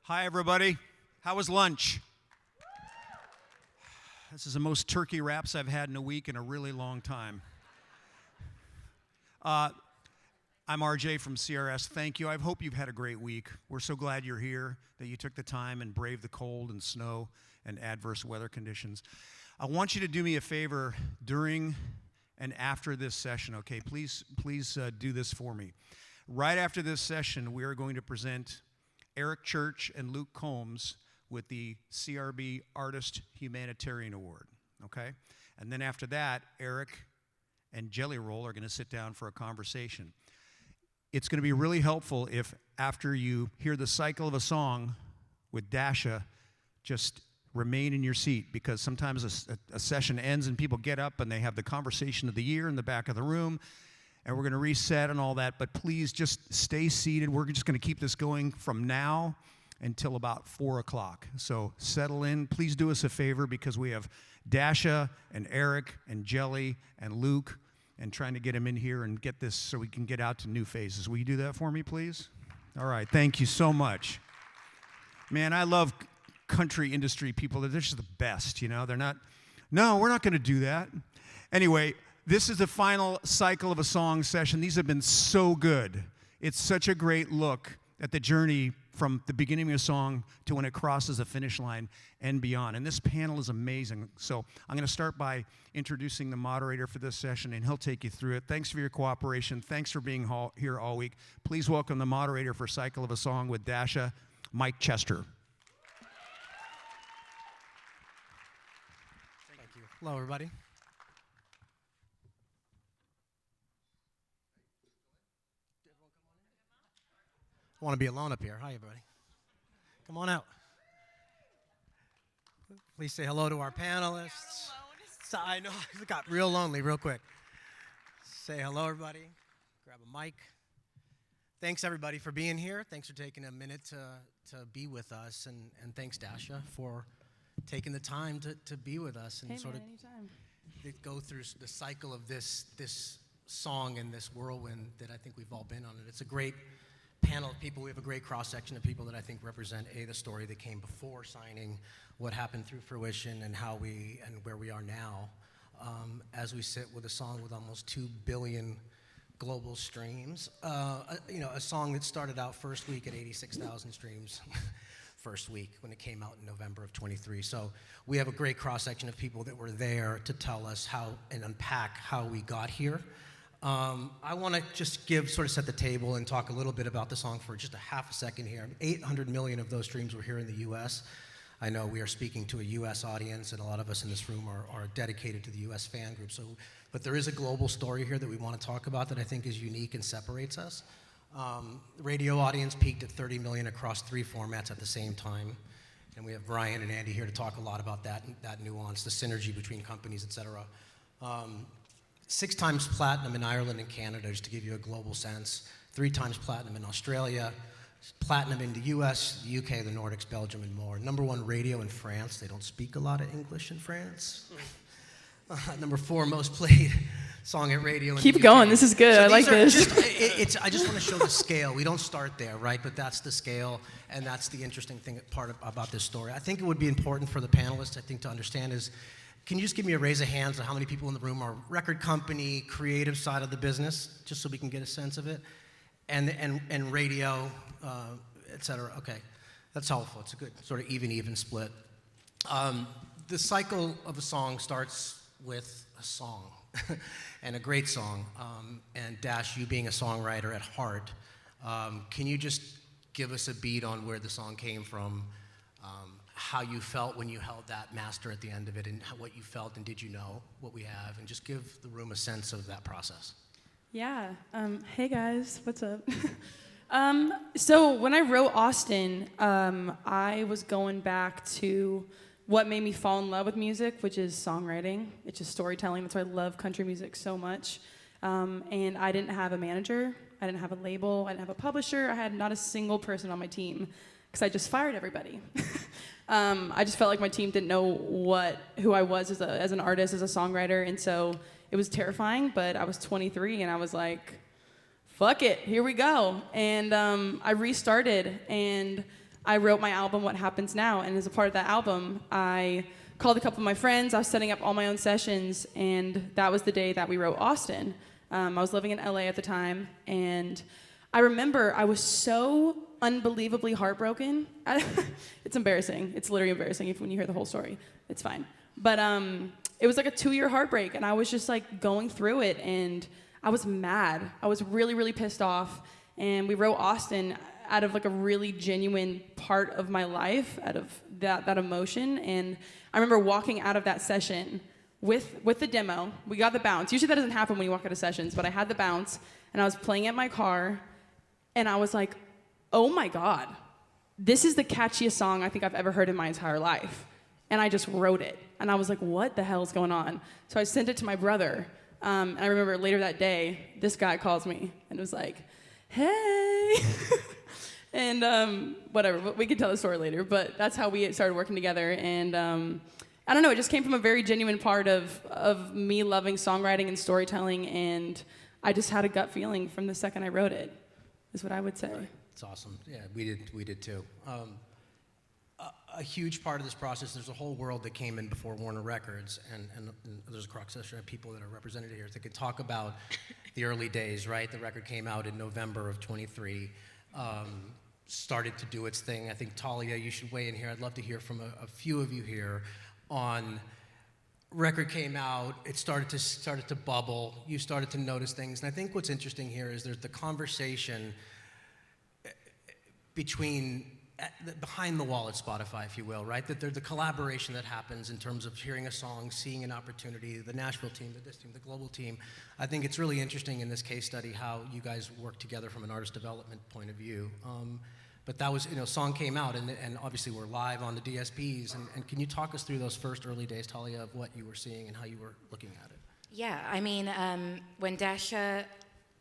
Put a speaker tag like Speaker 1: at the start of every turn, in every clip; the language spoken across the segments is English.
Speaker 1: Hi, everybody. How was lunch? This is the most turkey wraps I've had in a week in a really long time. I'm RJ from CRS. Thank you. I hope you've had a great week. We're so glad you're here, that you took the time and braved the cold and snow and adverse weather conditions. I want you to do me a favor during and after this session, okay? Please do this for me. Right after this session, we are going to present Eric Church and Luke Combs with the CRB Artist Humanitarian Award, okay? And then after that, Eric and Jelly Roll are going to sit down for a conversation. It's going to be really helpful if after you hear the cycle of a song with Dasha, just remain in your seat, because sometimes a session ends and people get up and they have the conversation of the year in the back of the room, and we're going to reset and all that, but please just stay seated. We're just going to keep this going from now until about 4 o'clock. So settle in. Please do us a favor, because we have Dasha and Eric and Jelly and Luke, and trying to get them in here and get this so we can get out to new faces. Will you do that for me, please? All right, thank you so much. Man, I love country industry people. They're just the best, you know? They're not, no, we're not going to do that. Anyway, this is the final cycle of a song session. These have been so good. It's such a great look at the journey from the beginning of a song to when it crosses the finish line and beyond. And this panel is amazing. So I'm going to start by introducing the moderator for this session, and he'll take you through it. Thanks for your cooperation. Thanks for being here all week. Please welcome the moderator for Cycle of a Song with Dasha, Mike Chester.
Speaker 2: Thank you. Hello, everybody. I want to be alone up here. Hi, everybody. Come on out. Please say hello to our panelists. So, I know, it got real lonely real quick. Say hello, everybody. Grab a mic. Thanks, everybody, for being here. Thanks for taking a minute to be with us. And thanks, Dasha, for taking the time to be with us and
Speaker 3: anytime.
Speaker 2: Go through the cycle of this song and this whirlwind that I think we've all been on. And it's a great panel of people. We have a great cross-section of people that I think represent the story that came before signing, what happened through fruition, and how and where we are now, as we sit with a song with almost 2 billion global streams. A song that started out first week at 86,000 streams first week when it came out in November of 23. So we have a great cross-section of people that were there to tell us how and unpack how we got here. I want to just set the table and talk a little bit about the song for just a half a second here. 800 million of those streams were here in the U.S. I know we are speaking to a U.S. audience, and a lot of us in this room are dedicated to the U.S. fan group. But there is a global story here that we want to talk about that I think is unique and separates us. The radio audience peaked at 30 million across 3 formats at the same time. And we have Brian and Andy here to talk a lot about that nuance, the synergy between companies, et cetera. 6 times platinum in Ireland and Canada, just to give you a global sense. 3 times platinum in Australia. Platinum in the US, the UK, the Nordics, Belgium, and more. Number 1 radio in France. They don't speak a lot of English in France. Number 4 most played song at radio in the UK.
Speaker 3: Keep going. This is good.
Speaker 2: So
Speaker 3: I like this.
Speaker 2: I just want to show the scale. We don't start there, right? But that's the scale, and that's the interesting thing about this story. I think it would be important for the panelists, to understand is, can you just give me a raise of hands on how many people in the room are record company, creative side of the business, just so we can get a sense of it, and radio, et cetera. Okay, that's helpful. It's a good sort of even split. The cycle of a song starts with a song, and a great song. And Dash, you being a songwriter at heart, can you just give us a beat on where the song came from? How you felt when you held that master at the end of it, and what you felt, and did you know what we have, and just give the room a sense of that process.
Speaker 3: Yeah. Hey guys, what's up? So when I wrote Austin, I was going back to what made me fall in love with music, which is songwriting. It's just storytelling. That's why I love country music so much. And I didn't have a manager. I didn't have a label. I didn't have a publisher. I had not a single person on my team, because I just fired everybody. I just felt like my team didn't know who I was as an artist, as a songwriter, and so it was terrifying, but I was 23, and I was like, fuck it, here we go. And I restarted, and I wrote my album, What Happens Now, and as a part of that album, I called a couple of my friends. I was setting up all my own sessions, and that was the day that we wrote Austin. I was living in LA at the time, and I remember I was so unbelievably heartbroken. It's embarrassing. It's literally embarrassing when you hear the whole story. It's fine. But it was like a 2-year heartbreak, and I was just like going through it, and I was mad. I was really, really pissed off, and we wrote Austin out of like a really genuine part of my life, out of that emotion. And I remember walking out of that session with the demo. We got the bounce. Usually that doesn't happen when you walk out of sessions, but I had the bounce, and I was playing at my car, and I was like, oh my God, this is the catchiest song I think I've ever heard in my entire life. And I just wrote it. And I was like, what the hell is going on? So I sent it to my brother. And I remember later that day, this guy calls me and was like, hey. And whatever, but we can tell the story later. But that's how we started working together. And I don't know, it just came from a very genuine part of me loving songwriting and storytelling. And I just had a gut feeling from the second I wrote it, is what I would say.
Speaker 2: It's awesome. Yeah, we did too. A huge part of this process, there's a whole world that came in before Warner Records, and there's a cross section of people that are represented here that could talk about the early days, right? The record came out in November of 23, started to do its thing. I think, Talia, you should weigh in here. I'd love to hear from a few of you here on record came out, it started to bubble, you started to notice things, and I think what's interesting here is there's the conversation behind the wall at Spotify, if you will, right? That there's the collaboration that happens in terms of hearing a song, seeing an opportunity, the Nashville team, this team, the global team. I think it's really interesting in this case study how you guys work together from an artist development point of view. But that was, song came out, and obviously we're live on the DSPs. And can you talk us through those first early days, Talia, of what you were seeing and how you were looking at it?
Speaker 4: Yeah, I mean, when Dasha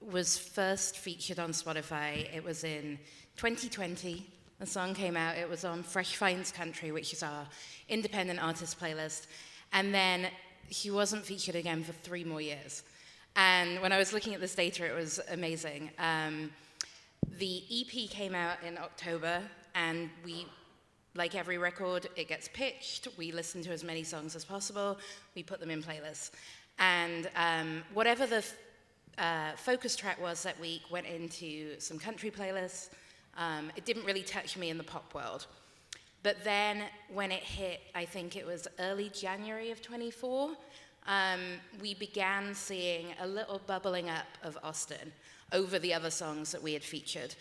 Speaker 4: was first featured on Spotify, it was in 2020. The song came out. It was on Fresh Finds Country, which is our independent artist playlist. And then she wasn't featured again for 3 more years. And when I was looking at this data, it was amazing. The EP came out in October, and we, like every record, it gets pitched. We listen to as many songs as possible. We put them in playlists. And whatever the focus track was that week went into some country playlists. It didn't really touch me in the pop world. But then when it hit, I think it was early January of 24, we began seeing a little bubbling up of Austin over the other songs that we had featured.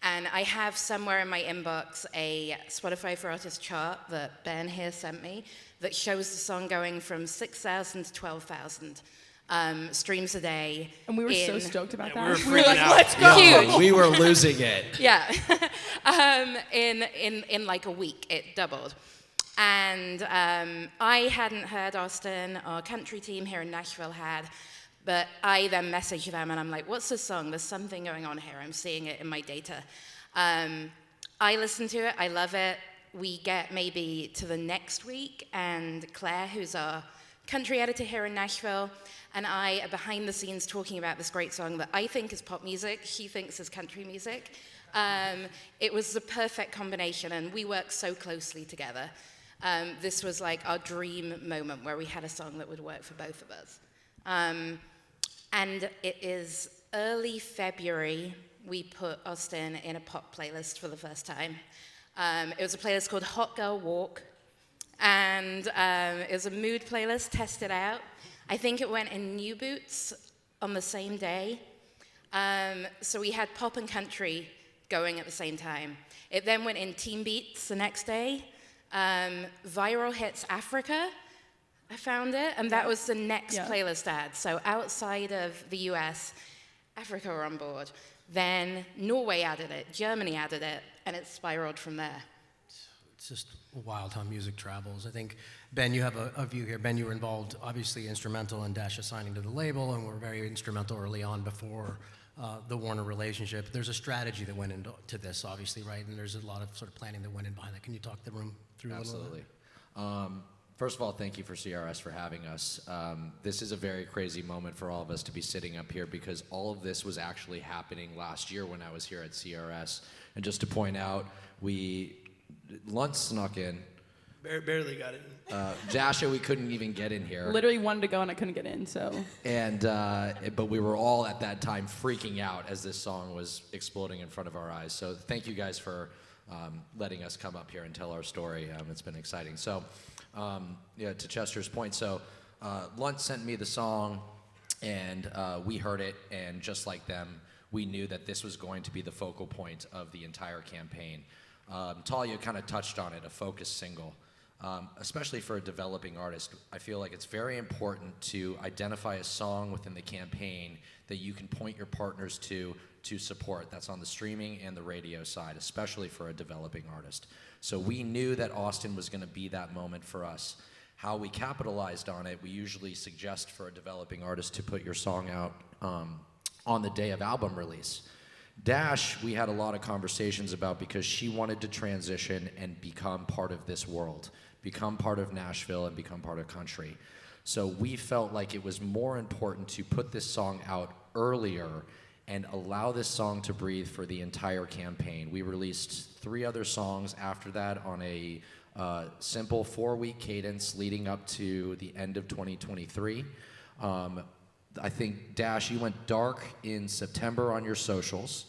Speaker 4: And I have somewhere in my inbox a Spotify for Artists chart that Ben here sent me that shows the song going from 6,000 to 12,000. Streams a day.
Speaker 3: And we were so stoked about that.
Speaker 5: We were
Speaker 3: We were like,
Speaker 5: freaking out.
Speaker 3: let's go!
Speaker 4: Huge.
Speaker 5: We were losing it.
Speaker 4: Yeah. In like a week, it doubled. And I hadn't heard Austin. Our country team here in Nashville had. But I then messaged them, and I'm like, what's this song? There's something going on here. I'm seeing it in my data. I listen to it. I love it. We get maybe to the next week, and Claire, who's our country editor here in Nashville, and I are behind the scenes talking about this great song that I think is pop music, she thinks is country music. It was the perfect combination, and we worked so closely together. This was like our dream moment where we had a song that would work for both of us. And it is early February, we put Austin in a pop playlist for the first time. It was a playlist called Hot Girl Walk, and it was a mood playlist, tested out. I think it went in New Boots on the same day. So we had pop and country going at the same time. It then went in Teen Beats the next day. Viral Hits Africa, I found it, and that was the next playlist ad. So outside of the US, Africa were on board. Then Norway added it, Germany added it, and it spiraled from there.
Speaker 2: It's just wild how music travels. I think, Ben, you have a view here. Ben, you were involved, obviously instrumental in Dasha signing to the label, and were very instrumental early on before the Warner relationship. There's a strategy that went into this, obviously, right? And there's a lot of sort of planning that went in behind that. Can you talk the room through a little bit?
Speaker 5: Absolutely. First of all, thank you for CRS for having us. This is a very crazy moment for all of us to be sitting up here because all of this was actually happening last year when I was here at CRS. And just to point out, we Lunt snuck in.
Speaker 6: Barely got it.
Speaker 5: Dasha, we couldn't even get in here.
Speaker 3: Literally wanted to go and I couldn't get in, so.
Speaker 5: And but we were all at that time freaking out as this song was exploding in front of our eyes. So thank you guys for letting us come up here and tell our story. It's been exciting. So yeah, to Chester's point, so Lunt sent me the song, and we heard it, and just like them, we knew that this was going to be the focal point of the entire campaign. Talia kind of touched on it, a focus single. Especially for a developing artist, I feel like it's very important to identify a song within the campaign that you can point your partners to support. That's on the streaming and the radio side, especially for a developing artist. So we knew that Austin was going to be that moment for us. How we capitalized on it, we usually suggest for a developing artist to put your song out on the day of album release. Dash, we had a lot of conversations about because she wanted to transition and become part of this world, become part of Nashville and become part of country. So we felt like it was more important to put this song out earlier and allow this song to breathe for the entire campaign. We released 3 other songs after that on a simple 4-week cadence leading up to the end of 2023. I think, Dash, you went dark in September on your socials.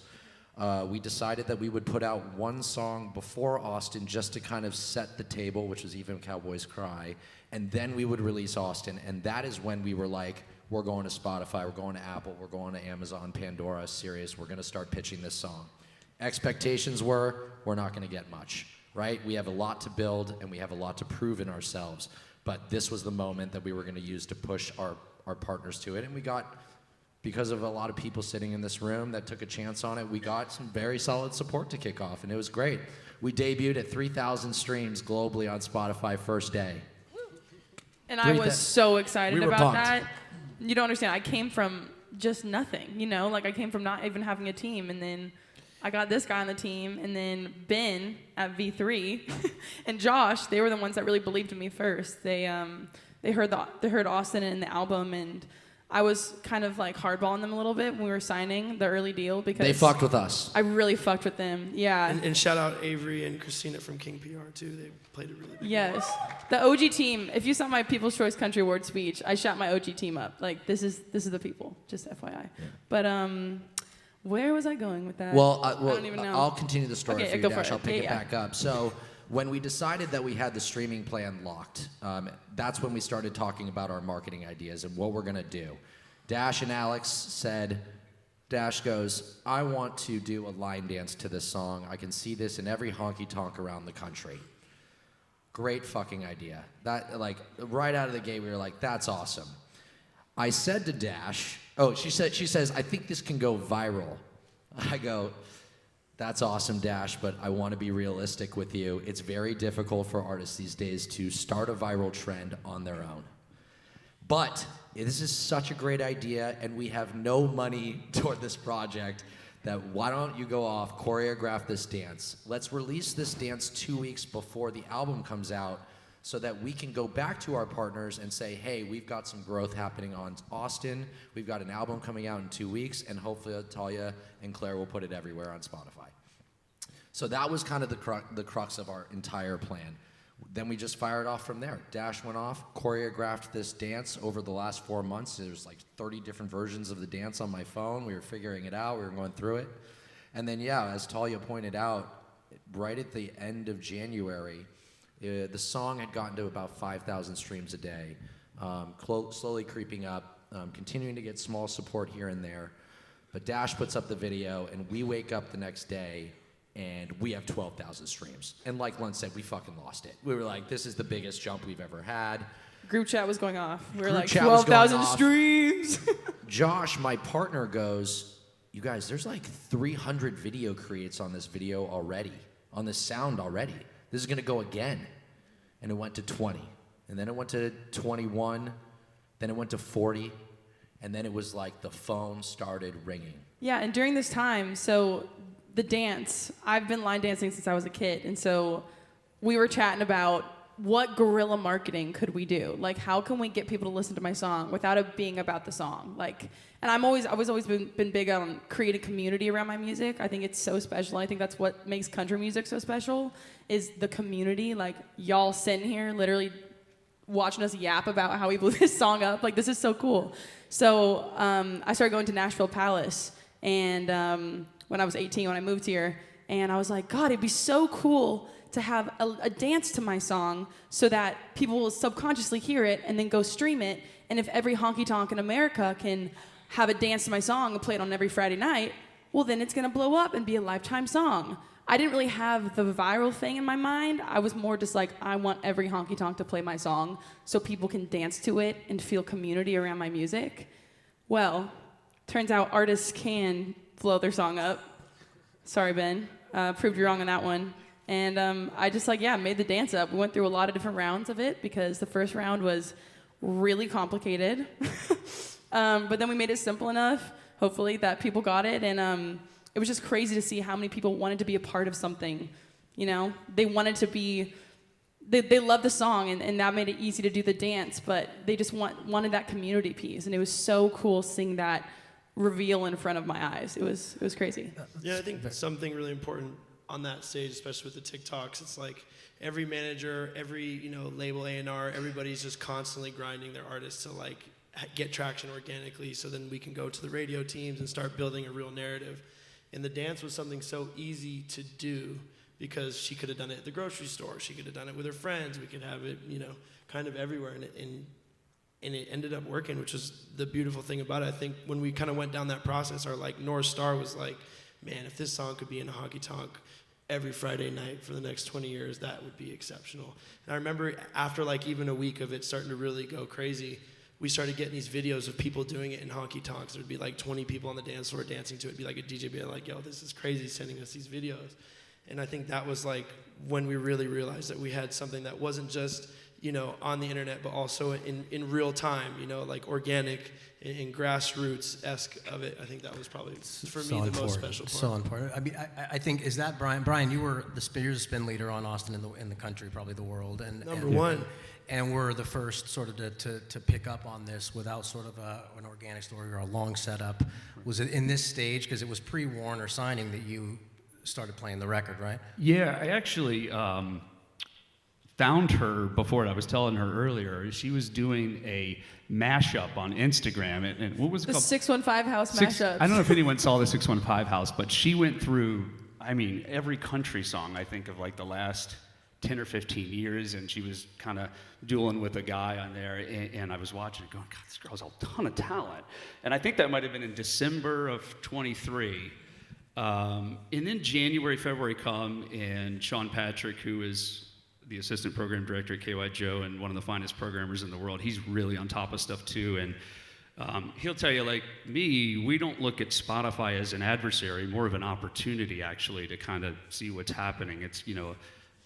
Speaker 5: We decided that we would put out 1 song before Austin just to kind of set the table, which was Even Cowboys Cry, and then we would release Austin, and that is when we were like, we're going to Spotify, we're going to Apple, we're going to Amazon, Pandora, Sirius, we're going to start pitching this song. Expectations were, we're not going to get much, right? We have a lot to build, and we have a lot to prove in ourselves, but this was the moment that we were going to use to push our partners to it, and we got, because of a lot of people sitting in this room that took a chance on it, we got some very solid support to kick off, and it was great. We debuted at 3,000 streams globally on Spotify first day.
Speaker 3: And I was so excited
Speaker 5: We were
Speaker 3: about
Speaker 5: pumped.
Speaker 3: that. You don't understand. I came from just nothing, you know? Like, I came from not even having a team, and then I got this guy on the team, and then Ben at V3 and Josh, they were the ones that really believed in me first. They heard Austin in the album, and I was kind of like hardballing them a little bit when we were signing the early deal because
Speaker 5: They fucked with us.
Speaker 3: I really fucked with them. Yeah.
Speaker 6: And shout out Avery and Christina from King PR too. They played a really big
Speaker 3: Yes. The OG team, if you saw my People's Choice Country Award speech, I shot my OG team up. Like, this is the people, just FYI. Yeah. But where was I going with that?
Speaker 5: Well,
Speaker 3: I don't even know.
Speaker 5: I'll continue the story
Speaker 3: Okay,
Speaker 5: for you,
Speaker 3: go for
Speaker 5: Dash.
Speaker 3: it.
Speaker 5: I'll pick
Speaker 3: Yeah,
Speaker 5: it back up. So when we decided that we had the streaming plan locked, that's when we started talking about our marketing ideas and what we're going to do. Dash and Alex said, Dash goes, I want to do a line dance to this song. I can see this in every honky-tonk around the country. Great fucking idea. That, like, right out of the gate, we were like, that's awesome. I said to Dash, she says, I think this can go viral. I go, that's awesome, Dash, but I want to be realistic with you. It's very difficult for artists these days to start a viral trend on their own. But this is such a great idea, and we have no money toward this project, that why don't you go off, choreograph this dance. Let's release this dance 2 weeks before the album comes out so that we can go back to our partners and say, hey, we've got some growth happening on Austin. We've got an album coming out in 2 weeks, and hopefully Talia and Claire will put it everywhere on Spotify. So that was kind of the crux of our entire plan. Then we just fired off from there. Dash went off, choreographed this dance over the last 4 months. There's like 30 different versions of the dance on my phone. We were figuring it out. We were going through it. And then, yeah, as Talia pointed out, right at the end of January, the song had gotten to about 5,000 streams a day, slowly creeping up, continuing to get small support here and there. But Dash puts up the video, and we wake up the next day, and we have 12,000 streams. And like Lund said, we fucking lost it. We were like, this is the biggest jump we've ever had.
Speaker 3: Group chat was going off. We were
Speaker 5: Group
Speaker 3: like,
Speaker 5: chat was going
Speaker 3: 12,000
Speaker 5: off.
Speaker 3: streams.
Speaker 5: Josh, my partner, goes, you guys, there's like 300 video creates on this video already, on this sound already. This is going to go again. And it went to 20. And then it went to 21. Then it went to 40. And then it was like the phone started ringing.
Speaker 3: Yeah, and during this time, so the dance, I've been line dancing since I was a kid. And so we were chatting about what guerrilla marketing could we do? Like, how can we get people to listen to my song without it being about the song? Like, and I was always been big on creating community around my music. I think it's so special. I think that's what makes country music so special, is the community. Like, y'all sitting here literally watching us yap about how we blew this song up. Like, this is so cool. So I started going to Nashville Palace, and when I was 18, when I moved here, and I was like, God, it'd be so cool to have a dance to my song so that people will subconsciously hear it and then go stream it. And if every honky tonk in America can have a dance to my song and play it on every Friday night, well, then it's gonna blow up and be a lifetime song. I didn't really have the viral thing in my mind. I was more just like, I want every honky tonk to play my song so people can dance to it and feel community around my music. Well, turns out artists can blow their song up. Sorry, Ben. Proved you wrong on that one. And I just made the dance up. We went through a lot of different rounds of it because the first round was really complicated. But then we made it simple enough, hopefully, that people got it. And it was just crazy to see how many people wanted to be a part of something. You know, they wanted to be, they loved the song, and that made it easy to do the dance, but they just wanted that community piece. And it was so cool seeing that reveal in front of my eyes. It was crazy.
Speaker 6: Yeah, I think something really important on that stage, especially with the TikToks, it's like every manager, every label, A&R, everybody's just constantly grinding their artists to like get traction organically, so then we can go to the radio teams and start building a real narrative. And the dance was something so easy to do because she could have done it at the grocery store, she could have done it with her friends, we could have it kind of everywhere, and it ended up working, which is the beautiful thing about it. I think when we kind of went down that process, our like North Star was like, man, if this song could be in a honky tonk every Friday night for the next 20 years, that would be exceptional. And I remember after like even a week of it starting to really go crazy, we started getting these videos of people doing it in honky tonks. There'd be like 20 people on the dance floor dancing to it. It'd be like a DJ being like, yo, this is crazy, sending us these videos. And I think that was like when we really realized that we had something that wasn't just on the internet, but also in real time, like organic and grassroots-esque of it. I think that was probably, for me, the most special part.
Speaker 2: So important. I mean, I think, is that Brian? Brian, you're the spin leader on Austin in the country, probably the world. And
Speaker 6: Number one.
Speaker 2: And we're the first sort of to pick up on this without sort of an organic story or a long setup. Was it in this stage, because it was pre-Warner signing, that you started playing the record, right?
Speaker 7: Yeah, I actually found her before it. I was telling her earlier. She was doing a mashup on Instagram, and what was it
Speaker 3: The
Speaker 7: called?
Speaker 3: 615 House mashup.
Speaker 7: I don't know if anyone saw the 615 House, but she went through, every country song, I think, of like the last 10 or 15 years, and she was kind of dueling with a guy on there, and I was watching it going, God, this girl has a ton of talent. And I think that might have been in December of 23. And then January, February come, and Sean Patrick, who is the assistant program director at KY Joe and one of the finest programmers in the world, he's really on top of stuff too. And he'll tell you, like me, we don't look at Spotify as an adversary, more of an opportunity actually to kind of see what's happening. It's,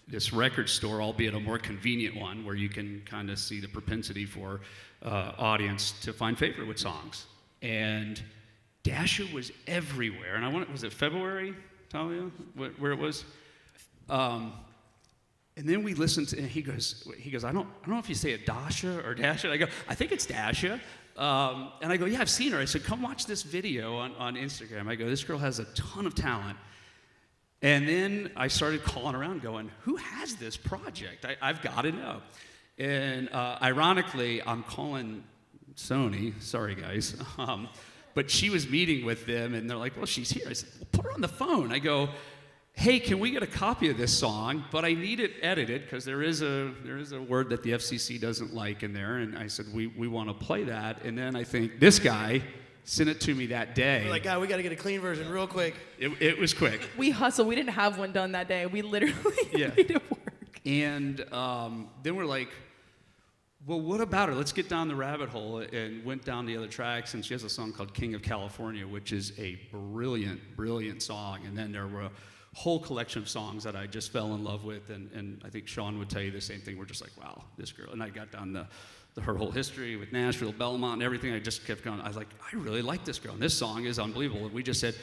Speaker 7: this record store, albeit a more convenient one, where you can kind of see the propensity for audience to find favorite songs. And Dasha was everywhere. And was it February, Talia, where it was? And then we listened to, and he goes, I don't know if you say it Dasha or Dasha. I go, I think it's Dasha. And I go, yeah, I've seen her. I said, come watch this video on Instagram. I go, this girl has a ton of talent. And then I started calling around going, who has this project? I've got to know. And ironically, I'm calling Sony, sorry guys, but she was meeting with them, and they're like, well, she's here. I said, well, put her on the phone. I go, hey, can we get a copy of this song? But I need it edited because there is a word that the FCC doesn't like in there. And I said, we want to play that. And then I think this guy sent it to me that day.
Speaker 6: We're like, God, we got to get a clean version real quick.
Speaker 7: It was quick.
Speaker 3: We hustled. We didn't have one done that day. We literally made it work.
Speaker 7: And then we're like, well, what about her? Let's get down the rabbit hole, and went down the other tracks. And she has a song called King of California, which is a brilliant, brilliant song. And then there were a whole collection of songs that I just fell in love with. And I think Sean would tell you the same thing. We're just like, wow, this girl. And I got down her whole history with Nashville, Belmont, and everything. I just kept going. I was like, I really like this girl. And this song is unbelievable. And we just said,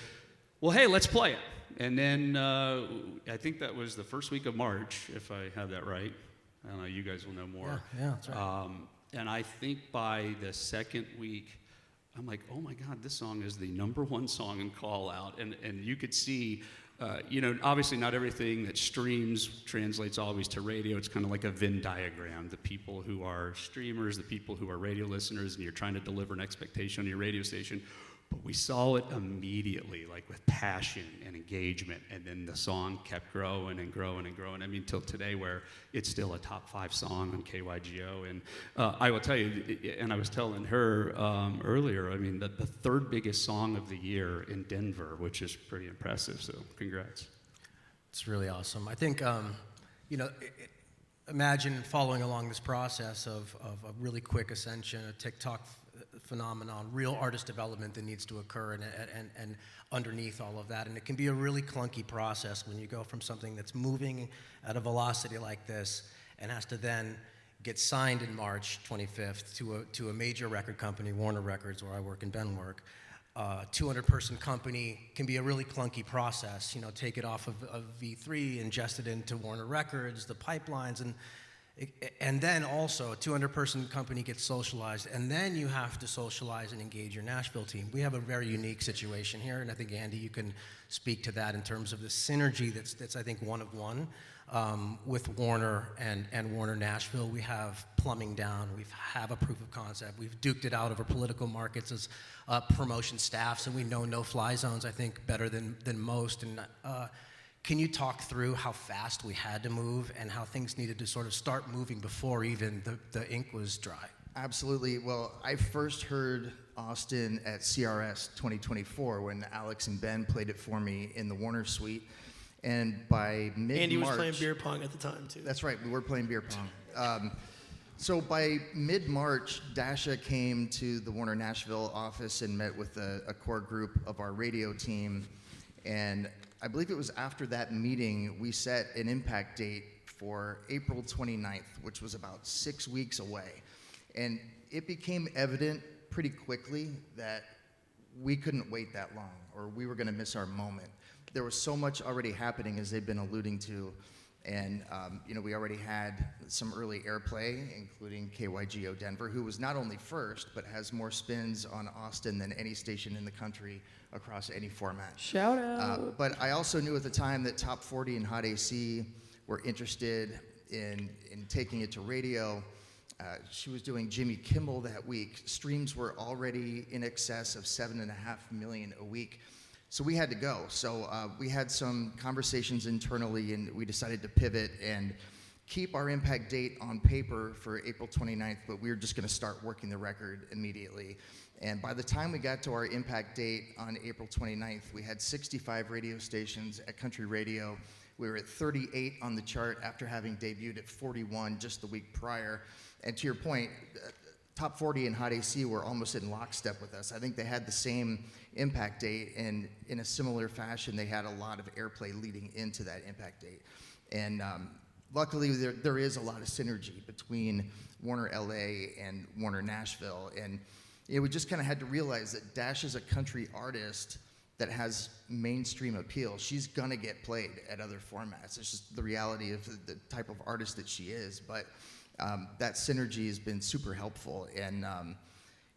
Speaker 7: well, hey, let's play it. And then I think that was the first week of March, if I have that right. I don't know, you guys will know more.
Speaker 2: Yeah, that's right.
Speaker 7: And I think by the second week, I'm like, oh my God, this song is the #1 song in Call Out. And you could see, obviously not everything that streams translates always to radio. It's kind of like a Venn diagram. The people who are streamers, the people who are radio listeners, and you're trying to deliver an expectation on your radio station. But we saw it immediately, like with passion and engagement, and then the song kept growing and growing and growing. I mean, till today, where it's still a top 5 song on KYGO. And I will tell you, and I was telling her earlier, I mean, the 3rd biggest song of the year in Denver, which is pretty impressive. So, congrats.
Speaker 2: It's really awesome. I think, imagine following along this process of a really quick ascension, a TikTok phenomenon, real artist development that needs to occur and underneath all of that. And it can be a really clunky process when you go from something that's moving at a velocity like this and has to then get signed in March 25th to a major record company, Warner Records, where I work and Ben work. 200-person company can be a really clunky process. Take it off of V3, ingest it into Warner Records, the pipelines, and then also a 200-person company gets socialized, and then you have to socialize and engage your Nashville team. We have a very unique situation here, and I think, Andy, you can speak to that in terms of the synergy that's I think, one of one. With Warner and Warner Nashville, we have plumbing down. We have a proof of concept. We've duked it out over political markets as promotion staffs, and we know no-fly zones, I think, better than most. And can you talk through how fast we had to move and how things needed to sort of start moving before even the ink was dry?
Speaker 8: Absolutely. Well, I first heard Austin at CRS 2024 when Alex and Ben played it for me in the Warner suite. And by mid-March...
Speaker 6: Andy was playing beer pong at the time, too.
Speaker 8: That's right. We were playing beer pong. So by mid-March, Dasha came to the Warner Nashville office and met with a core group of our radio team. And I believe it was after that meeting, we set an impact date for April 29th, which was about 6 weeks away. And it became evident pretty quickly that we couldn't wait that long, or we were going to miss our moment. There was so much already happening, as they've been alluding to, and we already had some early airplay, including KYGO Denver, who was not only first, but has more spins on Austin than any station in the country across any format.
Speaker 3: Shout out.
Speaker 8: But I also knew at the time that Top 40 and Hot AC were interested in taking it to radio. She was doing Jimmy Kimmel that week. Streams were already in excess of 7.5 million a week. So we had to go. So we had some conversations internally, and we decided to pivot and keep our impact date on paper for April 29th, but we were just going to start working the record immediately. And by the time we got to our impact date on April 29th, we had 65 radio stations at Country Radio. We were at 38 on the chart after having debuted at 41 just the week prior. And to your point, Top 40 and Hot AC were almost in lockstep with us. I think they had the same impact date, and in a similar fashion, they had a lot of airplay leading into that impact date. And luckily, there is a lot of synergy between Warner LA and Warner Nashville. And we just kind of had to realize that Dash is a country artist that has mainstream appeal. She's gonna get played at other formats. It's just the reality of the type of artist that she is. But that synergy has been super helpful. And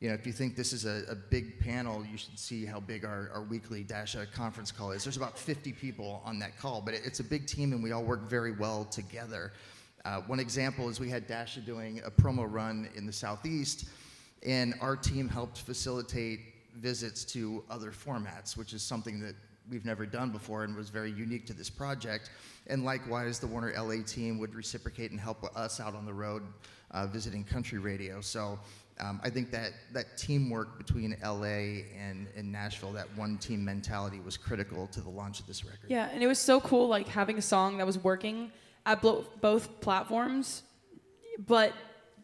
Speaker 8: if you think this is a big panel, you should see how big our weekly Dasha conference call is. There's about 50 people on that call, but it's a big team, and we all work very well together. One example is we had Dasha doing a promo run in the Southeast, and our team helped facilitate visits to other formats, which is something that we've never done before and was very unique to this project. And likewise, the Warner LA team would reciprocate and help us out on the road visiting country radio. So I think that teamwork between LA and Nashville, that one team mentality, was critical to the launch of this record.
Speaker 3: Yeah, and it was so cool, like having a song that was working at both platforms. But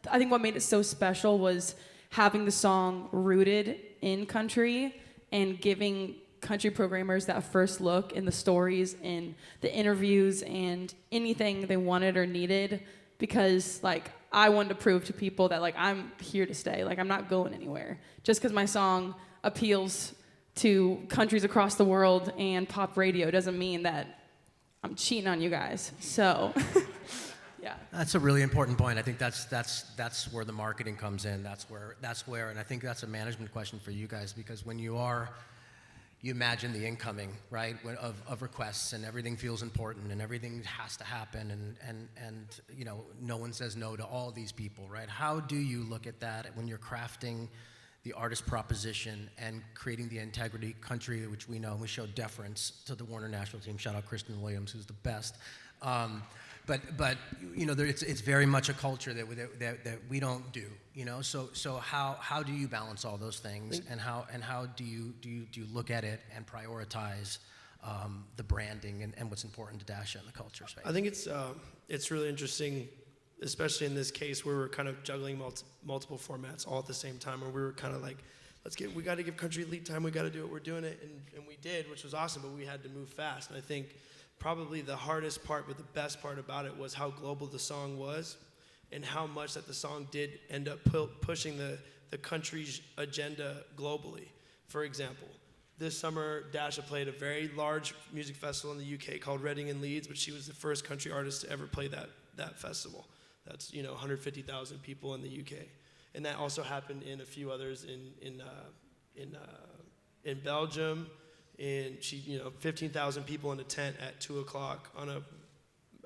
Speaker 3: I think what made it so special was having the song rooted in country and giving country programmers that first look in the stories and the interviews and anything they wanted or needed, because I wanted to prove to people that I'm here to stay. I'm not going anywhere. Just because my song appeals to countries across the world and pop radio doesn't mean that I'm cheating on you guys. So Yeah.
Speaker 2: That's a really important point. I think that's where the marketing comes in. That's where, and I think that's a management question for you guys, because when you imagine the incoming, right, of requests, and everything feels important and everything has to happen, and you know, no one says no to all these people, right? How do you look at that when you're crafting the artist proposition and creating the integrity country, which we know, and we show deference to the Warner national team. Shout out Kristen Williams, who's the best. But you know, it's very much a culture that we don't do. You know, so how do you balance all those things, and how do you look at it and prioritize the branding and what's important to Dasha in the culture space?
Speaker 6: I think it's really interesting, especially in this case where we're kind of juggling multiple formats all at the same time, where we were kind of like, we got to give country lead time, we got to do it, we're doing it, and we did, which was awesome, but we had to move fast. And I think probably the hardest part, but the best part about it, was how global the song was, and how much that the song did end up pushing the country's agenda globally. For example, this summer, Dasha played a very large music festival in the UK called Reading and Leeds, but she was the first country artist to ever play that festival. That's, you know, 150,000 people in the UK. And that also happened in a few others in Belgium. And she, you know, 15,000 people in a tent at 2 o'clock on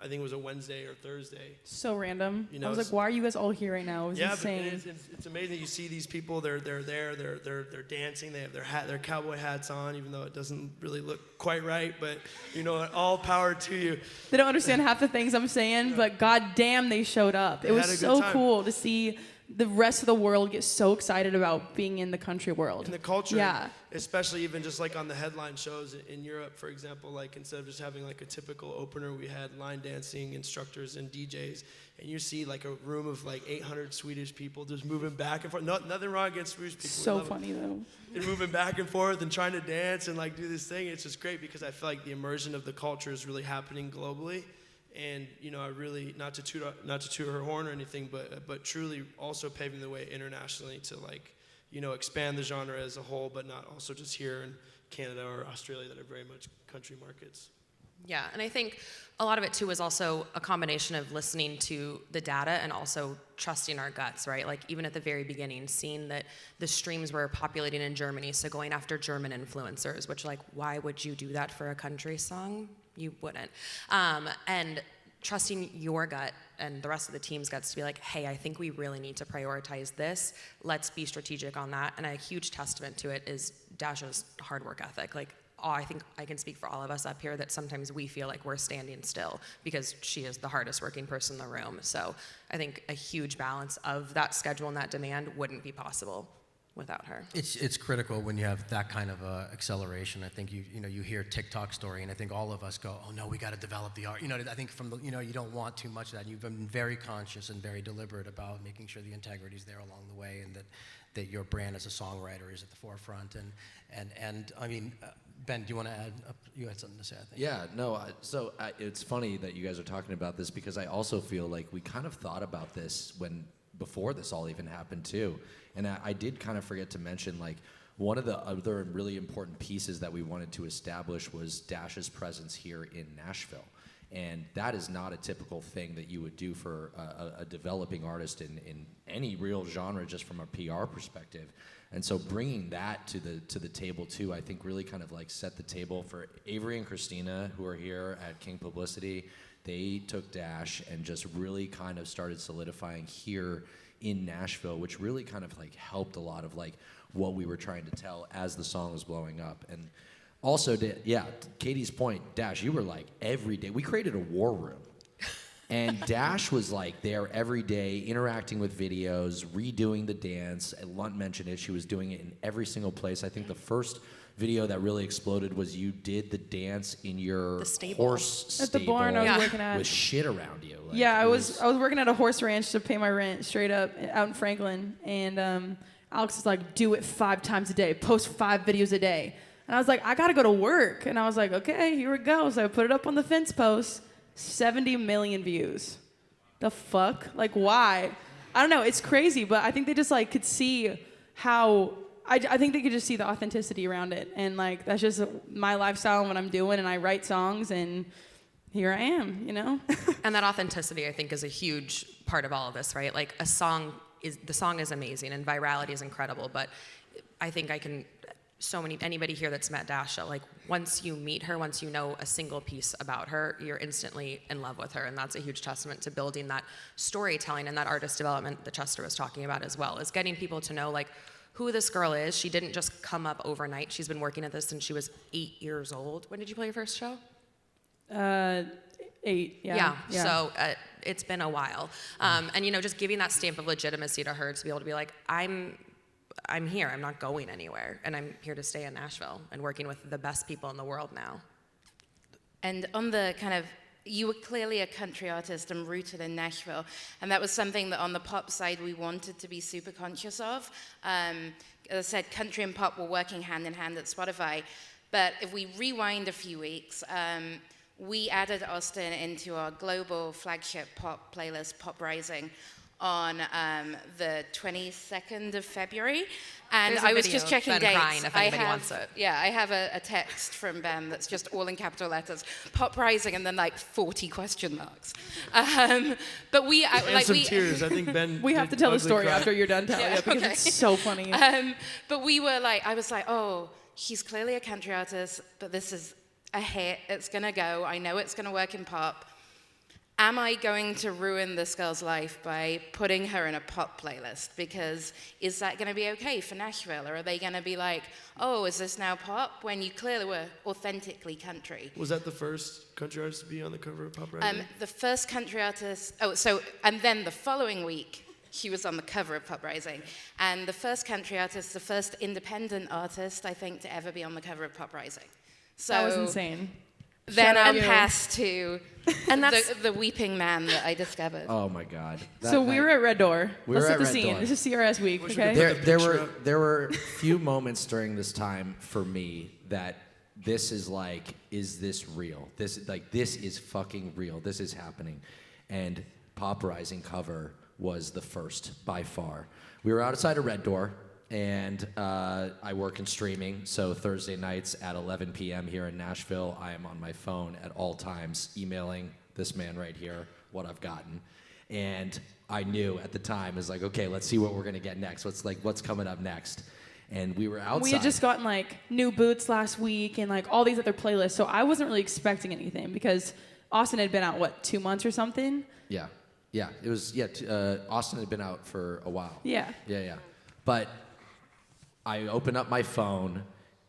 Speaker 6: I think it was a Wednesday or Thursday.
Speaker 3: So random.
Speaker 6: You know,
Speaker 3: I was like, why are you guys all here right now? It was insane.
Speaker 6: But it's amazing. You see these people. They're there. They're dancing. They have their cowboy hats on, even though it doesn't really look quite right. But you know, all power to you.
Speaker 3: They don't understand half the things I'm saying, but goddamn, they showed up. It was so cool to see the rest of the world get so excited about being in the country world.
Speaker 6: In the culture,
Speaker 3: yeah.
Speaker 6: Especially even just like on the headline shows in Europe, for example, like instead of just having like a typical opener, we had line dancing instructors and DJs, and you see like a room of like 800 Swedish people just moving back and forth. Nothing wrong against Swedish people.
Speaker 3: So funny though.
Speaker 6: They're moving back and forth and trying to dance and like do this thing. It's just great because I feel like the immersion of the culture is really happening globally. And you know, I really, not to toot her horn or anything, but truly also paving the way internationally to like, you know, expand the genre as a whole, but not also just here in Canada or Australia that are very much country markets.
Speaker 9: Yeah, and I think a lot of it too is also a combination of listening to the data and also trusting our guts, right? Like even at the very beginning, seeing that the streams were populating in Germany, so going after German influencers, which like, why would you do that for a country song? You wouldn't. And trusting your gut and the rest of the team's guts to be like, hey, I think we really need to prioritize this. Let's be strategic on that. And a huge testament to it is Dasha's hard work ethic. Like, I think I can speak for all of us up here that sometimes we feel like we're standing still because she is the hardest working person in the room. So I think a huge balance of that schedule and that demand wouldn't be possible without her.
Speaker 2: It's critical when you have that kind of acceleration. I think you hear TikTok story, and I think all of us go, oh no, we got to develop the art. You know, I think you don't want too much of that. You've been very conscious and very deliberate about making sure the integrity is there along the way, and that your brand as a songwriter is at the forefront. And I mean, Ben, do you want to add? You had something to say, I think.
Speaker 5: Yeah, no. It's funny that you guys are talking about this because I also feel like we kind of thought about this before this all even happened too. And I did kind of forget to mention, like, one of the other really important pieces that we wanted to establish was Dasha's presence here in Nashville. And that is not a typical thing that you would do for a developing artist in any real genre, just from a PR perspective. And so bringing that to the table too, I think really kind of like set the table for Avery and Christina, who are here at King Publicity. They took Dash and just really kind of started solidifying here in Nashville, which really kind of like helped a lot of like what we were trying to tell as the song was blowing up. And also, Katie's point, Dash, you were like every day. We created a war room. And Dash was like there every day, interacting with videos, redoing the dance. And Lunt mentioned it. She was doing it in every single place. I think the first video that really exploded was you did the dance in your horse stable.
Speaker 3: At the barn I was working at.
Speaker 5: With shit around you. Like,
Speaker 3: yeah, I was working at a horse ranch to pay my rent straight up out in Franklin. And Alex is like, do it 5 times a day. Post 5 videos a day. And I was like, I got to go to work. And I was like, okay, here we go. So I put it up on the fence post. 70 million views. The fuck? Like, why? I don't know. It's crazy, but I think they just like could see how. I think they could just see the authenticity around it, and like that's just my lifestyle and what I'm doing. And I write songs, and here I am, you know?
Speaker 9: And that authenticity, I think, is a huge part of all of this, right? Like the song is amazing and virality is incredible, but I think anybody here that's met Dasha, like once you meet her, once you know a single piece about her, you're instantly in love with her. And that's a huge testament to building that storytelling and that artist development that Chester was talking about as well, is getting people to know like who this girl is. She didn't just come up overnight. She's been working at this since she was 8 years old. When did you play your first show?
Speaker 3: 8, yeah.
Speaker 9: So it's been a while. And, just giving that stamp of legitimacy to her to be able to be like, I'm here. I'm not going anywhere. And I'm here to stay in Nashville and working with the best people in the world now.
Speaker 4: And on the kind of, you were clearly a country artist and rooted in Nashville. And that was something that on the pop side we wanted to be super conscious of. As I said, country and pop were working hand in hand at Spotify. But if we rewind a few weeks, we added Austin into our global flagship pop playlist, Pop Rising, on the 22nd of February. And
Speaker 9: There's a
Speaker 4: I was
Speaker 9: video
Speaker 4: just checking
Speaker 9: of
Speaker 4: dates.
Speaker 9: Ben crying if anybody wants it.
Speaker 4: Yeah, I have a text from Ben that's just all in capital letters, Pop Rising, and then like 40 question marks. But we
Speaker 6: And some tears. I think Ben.
Speaker 3: We have to
Speaker 6: did
Speaker 3: tell the
Speaker 6: ugly
Speaker 3: story
Speaker 6: cry.
Speaker 3: after you're done telling
Speaker 4: Yeah,
Speaker 3: it because
Speaker 4: okay.
Speaker 3: it's so funny.
Speaker 4: But we were like, I was like, oh, she's clearly a country artist, but this is a hit. It's gonna go. I know it's gonna work in pop. Am I going to ruin this girl's life by putting her in a pop playlist? Because is that going to be okay for Nashville? Or are they going to be like, oh, is this now pop? When you clearly were authentically country.
Speaker 6: Was that the first country artist to be on the cover of Pop Rising?
Speaker 4: The first country artist, and then the following week, she was on the cover of Pop Rising. And the first country artist, the first independent artist, I think, to ever be on the cover of Pop Rising. So
Speaker 3: That was insane.
Speaker 4: Then
Speaker 3: Shout out
Speaker 4: I'm
Speaker 3: you.
Speaker 4: passed to
Speaker 9: And that's
Speaker 4: the weeping man that I discovered.
Speaker 5: Oh my God.
Speaker 3: So we were at Red Door.
Speaker 5: We
Speaker 3: Let's
Speaker 5: were
Speaker 3: set
Speaker 5: at
Speaker 3: the
Speaker 5: Red
Speaker 3: scene.
Speaker 5: Door.
Speaker 3: This is CRS week,
Speaker 6: Wish we
Speaker 3: okay?
Speaker 6: could put
Speaker 5: there were few moments during this time for me that this is like, is this real? This is fucking real. This is happening. And Pop Rising cover was the first by far. We were outside of Red Door, and I work in streaming, so Thursday nights at 11 p.m. here in Nashville, I am on my phone at all times emailing this man right here what I've gotten. And I knew at the time, is like, okay, let's see what we're gonna get next. What's coming up next? And we were outside.
Speaker 3: We had just gotten like new boots last week and like all these other playlists, so I wasn't really expecting anything because Austin had been out, 2 months or something?
Speaker 5: Yeah, it was, Austin had been out for a while.
Speaker 3: Yeah.
Speaker 5: Yeah. But I open up my phone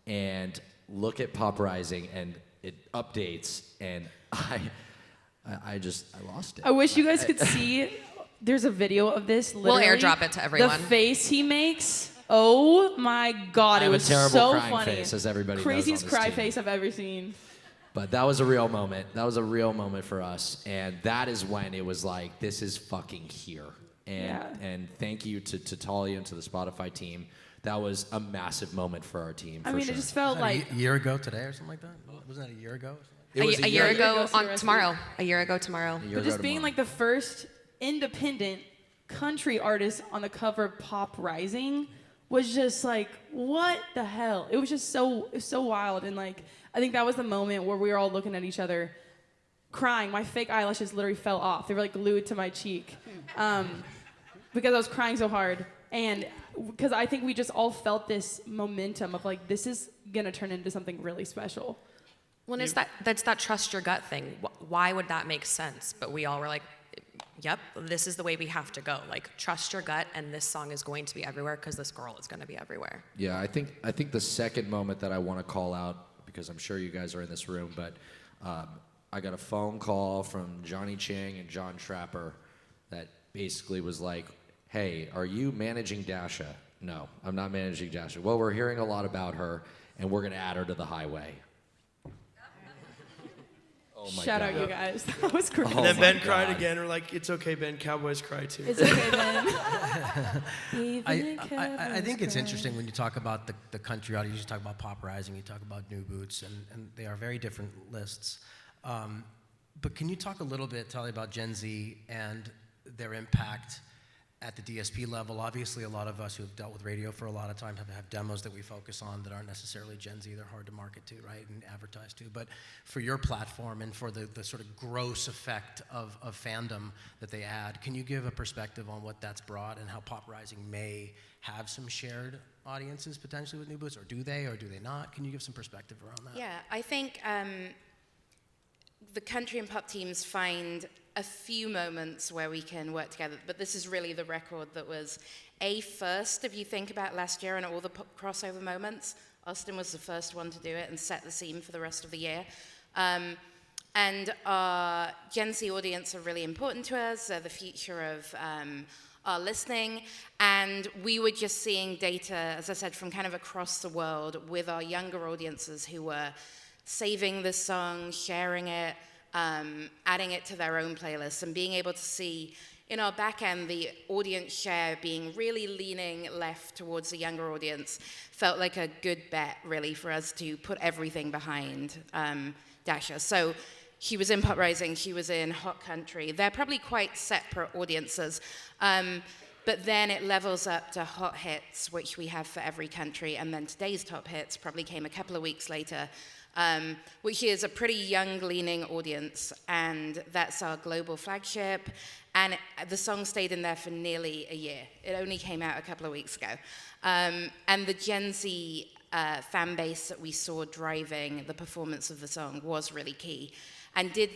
Speaker 5: and look at Pop Rising, and it updates, and I lost it.
Speaker 3: I wish you guys could see. There's a video of this.
Speaker 9: We'll
Speaker 3: Literally,
Speaker 9: airdrop it to everyone.
Speaker 3: The face he makes. Oh my God!
Speaker 5: I
Speaker 3: It
Speaker 5: have a
Speaker 3: was
Speaker 5: terrible
Speaker 3: so
Speaker 5: crying
Speaker 3: funny.
Speaker 5: face, as everybody knows
Speaker 3: Craziest
Speaker 5: on this
Speaker 3: cry
Speaker 5: team.
Speaker 3: face I've ever seen.
Speaker 5: But that was a real moment. That was a real moment for us, and that is when it was like, this is fucking here. And thank you to Talia and to the Spotify team. That was a massive moment for our team.
Speaker 3: I
Speaker 5: for
Speaker 3: mean,
Speaker 5: sure.
Speaker 3: it just felt like
Speaker 2: a year ago today or something like that? Wasn't that a year ago?
Speaker 5: It was
Speaker 9: a year ago
Speaker 3: ago,
Speaker 9: on
Speaker 3: CRS
Speaker 9: tomorrow. A year ago tomorrow.
Speaker 5: A year
Speaker 3: but
Speaker 5: ago
Speaker 3: just being
Speaker 5: tomorrow.
Speaker 3: like the first independent country artist on the cover of Pop Rising was just like, what the hell? It was just so wild. And like, I think that was the moment where we were all looking at each other crying. My fake eyelashes literally fell off. They were like glued to my cheek because I was crying so hard. And because I think we just all felt this momentum of like, this is gonna turn into something really special.
Speaker 9: Well, that's that trust your gut thing. Why would that make sense? But we all were like, yep, this is the way we have to go. Like, trust your gut, and this song is going to be everywhere because this girl is going to be everywhere.
Speaker 5: Yeah, I think the second moment that I want to call out, because I'm sure you guys are in this room, but I got a phone call from Johnny Chang and John Trapper that basically was like, hey, are you managing Dasha? No, I'm not managing Dasha. Well, we're hearing a lot about her, and we're going to add her to the highway. Oh my
Speaker 3: Shout
Speaker 5: God.
Speaker 3: out, you guys. That was crazy.
Speaker 6: And then
Speaker 5: my
Speaker 6: Ben cried
Speaker 5: God.
Speaker 6: again. We're like, it's okay, Ben. Cowboys cry too.
Speaker 3: It's okay, man.
Speaker 2: I think it's interesting when you talk about the country audience, you talk about Pop Rising, you talk about New Boots, and they are very different lists. But can you talk a little bit, Talia, about Gen Z and their impact at the DSP level. Obviously, a lot of us who have dealt with radio for a lot of time have demos that we focus on that aren't necessarily Gen Z. They're hard to market to, right, and advertise to. But for your platform and for the sort of gross effect of fandom that they add, can you give a perspective on what that's brought and how Pop Rising may have some shared audiences potentially with New Boots, or do they not? Can you give some perspective around that?
Speaker 4: Yeah, I think the country and pop teams find a few moments where we can work together, but this is really the record that was first, if you think about last year and all the crossover moments. Austin was the first one to do it and set the scene for the rest of the year. And our Gen Z audience are really important to us. They're the future of our listening. And we were just seeing data, as I said, from kind of across the world with our younger audiences who were saving this song, sharing it, adding it to their own playlists, and being able to see in our back end the audience share being really leaning left towards the younger audience felt like a good bet, really, for us to put everything behind Dasha. So she was in Pop Rising, she was in Hot Country. They're probably quite separate audiences. But then it levels up to Hot Hits, which we have for every country, and then today's Top Hits probably came a couple of weeks later, which is a pretty young-leaning audience, and that's our global flagship. And the song stayed in there for nearly a year. It only came out a couple of weeks ago. And the Gen Z fan base that we saw driving the performance of the song was really key, and did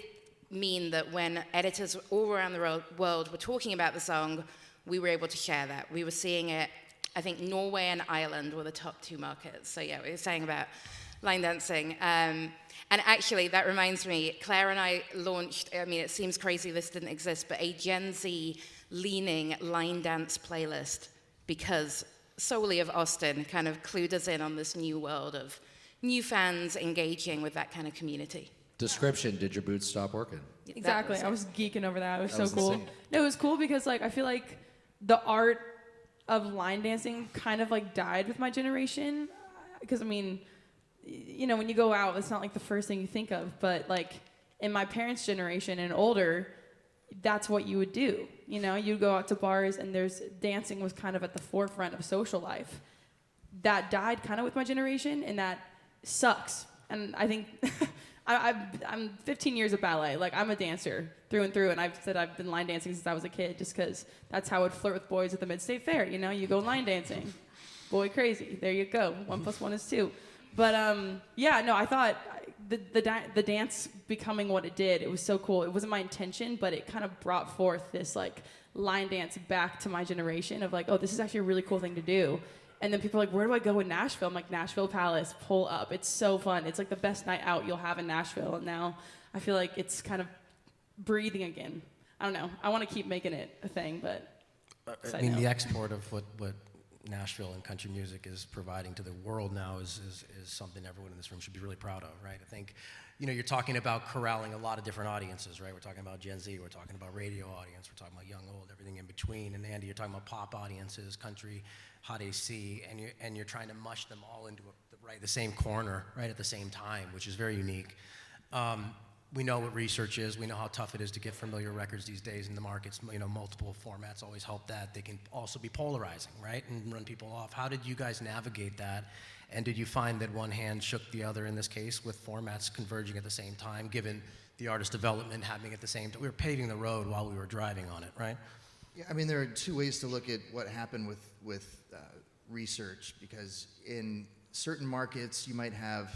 Speaker 4: mean that when editors all around the world were talking about the song, we were able to share that. We were seeing it, I think Norway and Ireland were the top 2 markets. So yeah, we were saying about line dancing. And actually, that reminds me, Claire and I launched, I mean, it seems crazy this didn't exist, but a Gen Z leaning line dance playlist, because solely of Austin kind of clued us in on this new world of new fans engaging with that kind of community.
Speaker 5: Description, did your boots stop working?
Speaker 3: Exactly. I was geeking over that. It was
Speaker 5: That
Speaker 3: so
Speaker 5: was
Speaker 3: cool.
Speaker 5: insane.
Speaker 3: No, it was cool because like I feel like the art of line dancing kind of like died with my generation. Because I mean, you know, when you go out, it's not like the first thing you think of. But like in my parents' generation and older, that's what you would do. You know, you'd go out to bars and dancing was kind of at the forefront of social life. That died kind of with my generation, and that sucks. And I think I'm 15 years of ballet. Like, I'm a dancer through and through, and I've said I've been line dancing since I was a kid just because that's how I would flirt with boys at the Mid-State Fair. You know, you go line dancing. Boy crazy. There you go. 1 + 1 is 2. But, yeah, no, I thought the dance becoming what it did, it was so cool. It wasn't my intention, but it kind of brought forth this, like, line dance back to my generation of, like, oh, this is actually a really cool thing to do. And then people are like, where do I go in Nashville? I'm like, Nashville Palace, pull up. It's so fun. It's like the best night out you'll have in Nashville. And now I feel like it's kind of breathing again. I don't know. I want to keep making it a thing, but
Speaker 2: I mean, the export of what Nashville and country music is providing to the world now is something everyone in this room should be really proud of, right? I think, you know, you're talking about corralling a lot of different audiences, right? We're talking about Gen Z, we're talking about radio audience, we're talking about young, old, everything in between. And Andy, you're talking about pop audiences, country, hot AC, and you're trying to mush them all into the same corner, right, at the same time, which is very unique. We know what research is. We know how tough it is to get familiar records these days in the markets. You know, multiple formats always help that. They can also be polarizing, right, and run people off. How did you guys navigate that? And did you find that one hand shook the other in this case with formats converging at the same time, given the artist development happening at the same time? We were paving the road while we were driving on it, right?
Speaker 8: Yeah, I mean, there are 2 ways to look at what happened with research, because in certain markets you might have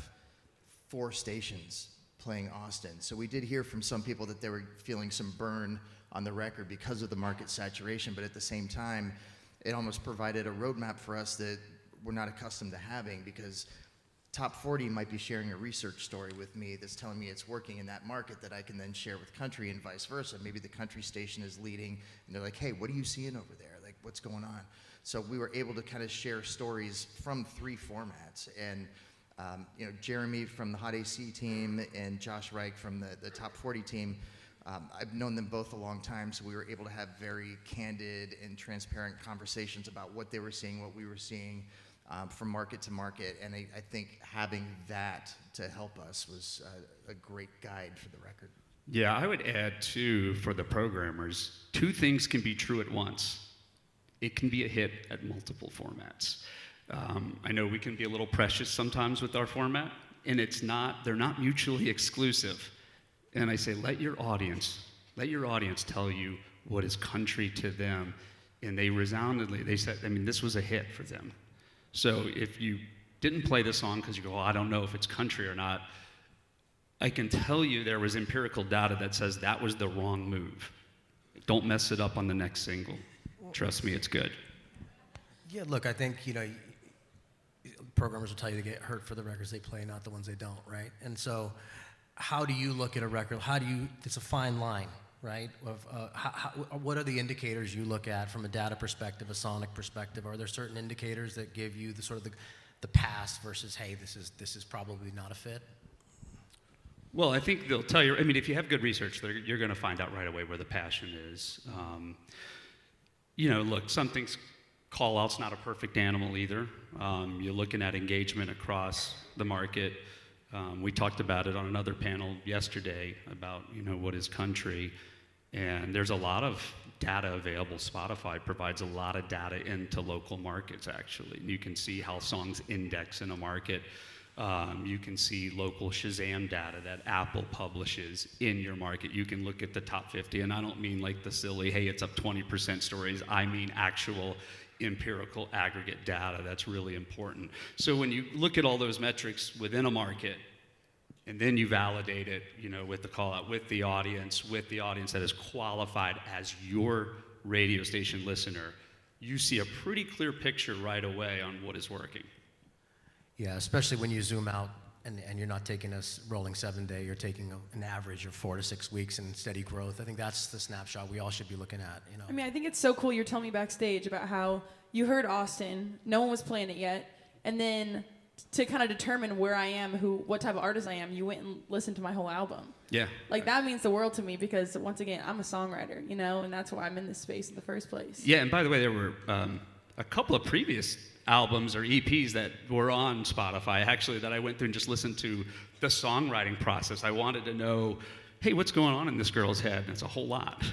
Speaker 8: 4 stations playing Austin. So we did hear from some people that they were feeling some burn on the record because of the market saturation, but at the same time, it almost provided a roadmap for us that we're not accustomed to having, because Top 40 might be sharing a research story with me that's telling me it's working in that market that I can then share with country and vice versa. Maybe the country station is leading and they're like, hey, what are you seeing over there? Like, what's going on? So we were able to kind of share stories from 3 formats. And you know, Jeremy from the Hot AC team and Josh Reich from the Top 40 team, I've known them both a long time, so we were able to have very candid and transparent conversations about what they were seeing, what we were seeing, from market to market. And I think having that to help us was a great guide for the record.
Speaker 7: Yeah, I would add too, for the programmers, 2 things can be true at once. it can be a hit at multiple formats. I know we can be a little precious sometimes with our format, and they're not mutually exclusive. And I say, let your audience tell you what is country to them. And they said, this was a hit for them. So if you didn't play the song because you go, well, I don't know if it's country or not, I can tell you there was empirical data that says that was the wrong move. Don't mess it up on the next single. Trust me, it's good.
Speaker 2: Yeah, look, I think, programmers will tell you to get hurt for the records they play, not the ones they don't, right? And so how do you look at a record? It's a fine line, right? What are the indicators you look at from a data perspective, a sonic perspective? Are there certain indicators that give you the pass versus, hey, this is probably not a fit?
Speaker 7: Well, I think they'll tell you, if you have good research, you're going to find out right away where the passion is. Look, some things, call-out's not a perfect animal either. You're looking at engagement across the market. We talked about it on another panel yesterday about, what is country. And there's a lot of data available. Spotify provides a lot of data into local markets, actually. You can see how songs index in a market. You can see local Shazam data that Apple publishes in your market. You can look at the top 50, and I don't mean like the silly, hey, it's up 20% stories. I mean actual empirical aggregate data. That's really important. So when you look at all those metrics within a market, and then you validate it, with the call out, with the audience that is qualified as your radio station listener, you see a pretty clear picture right away on what is working.
Speaker 2: Yeah, especially when you zoom out and you're not taking a rolling 7-day, you're taking an average of 4 to 6 weeks in steady growth. I think that's the snapshot we all should be looking at.
Speaker 3: I think it's so cool you're telling me backstage about how you heard Austin, no one was playing it yet, and then to kind of determine where I am, what type of artist I am, you went and listened to my whole album.
Speaker 7: Yeah.
Speaker 3: That means the world to me because, once again, I'm a songwriter, and that's why I'm in this space in the first place.
Speaker 7: Yeah, and by the way, there were a couple of previous albums or EPs that were on Spotify, actually, that I went through and just listened to the songwriting process. I wanted to know, hey, what's going on in this girl's head? And it's a whole lot.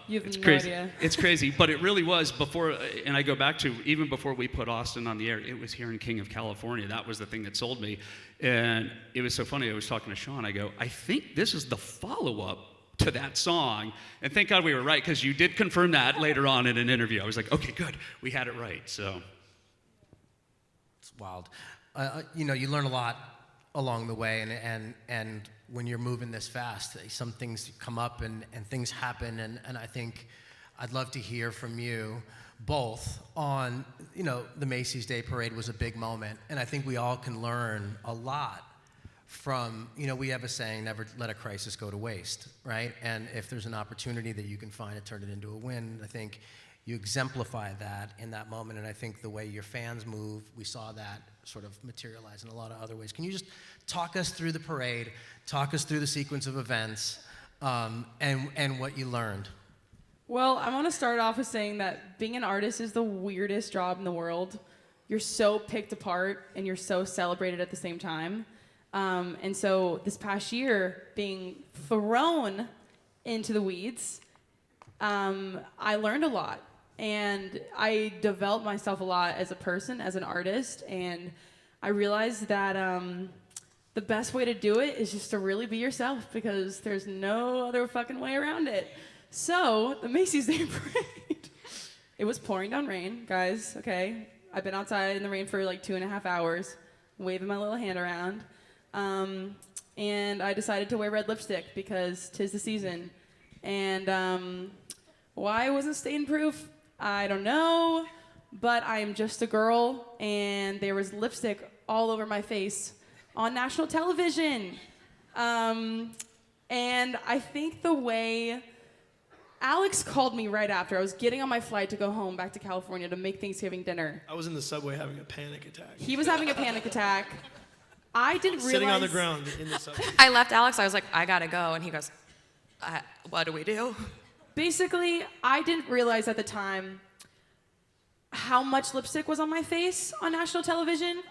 Speaker 3: You have
Speaker 7: it's
Speaker 3: no
Speaker 7: crazy.
Speaker 3: idea.
Speaker 7: It's crazy, but it really was before, and I go back to even before we put Austin on the air, it was hearing King of California. That was the thing that sold me. And it was so funny, I was talking to Sean, I go, I think this is the follow-up to that song. And thank God we were right, because you did confirm that later on in an interview. I was like, okay, good, we had it right, so.
Speaker 2: It's wild. You learn a lot along the way, and when you're moving this fast, some things come up and things happen, and I think I'd love to hear from you both on, the Macy's Day Parade was a big moment, and I think we all can learn a lot from, we have a saying, never let a crisis go to waste, right? And if there's an opportunity that you can find to turn it into a win, I think you exemplify that in that moment, and I think the way your fans move, we saw that sort of materialize in a lot of other ways. Can you just talk us through the parade, talk us through the sequence of events, and what you learned?
Speaker 3: Well, I want to start off with saying that being an artist is the weirdest job in the world. You're so picked apart, and you're so celebrated at the same time. And so this past year, being thrown into the weeds, I learned a lot. And I developed myself a lot as a person, as an artist, and I realized that the best way to do it is just to really be yourself, because there's no other fucking way around it. So, the Macy's Day Parade, it was pouring down rain, guys, okay? I've been outside in the rain for like 2.5 hours, waving my little hand around, and I decided to wear red lipstick because 'tis the season. And why I wasn't stain proof, I don't know, but I am just a girl, and there was lipstick all over my face on national television. And I think the way Alex called me right after, I was getting on my flight to go home back to California to make Thanksgiving dinner.
Speaker 6: I was in the subway having a panic attack.
Speaker 3: He was having a panic attack. I didn't realize.
Speaker 6: Sitting on the ground in the subway.
Speaker 9: I left Alex. I was like, I gotta go. And he goes, what do we do?
Speaker 3: Basically, I didn't realize at the time how much lipstick was on my face on national television.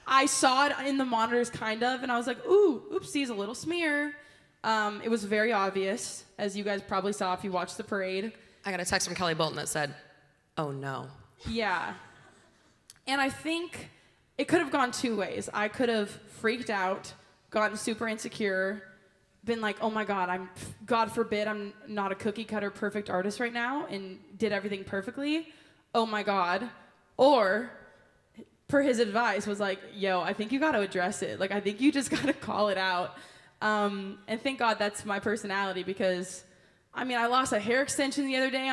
Speaker 3: I saw it in the monitors, kind of, and I was like, ooh, oopsies, a little smear. It was very obvious, as you guys probably saw if you watched the parade.
Speaker 9: I got a text from Kelly Bolton that said, oh no.
Speaker 3: Yeah. And I think it could have gone two ways. I could have freaked out, gotten super insecure, been like, oh my God, God forbid, I'm not a cookie cutter perfect artist right now and did everything perfectly. Oh my God. Or, per his advice, was like, yo, I think you got to address it. Like, I think you just got to call it out. And thank God that's my personality, because I mean, I lost a hair extension the other day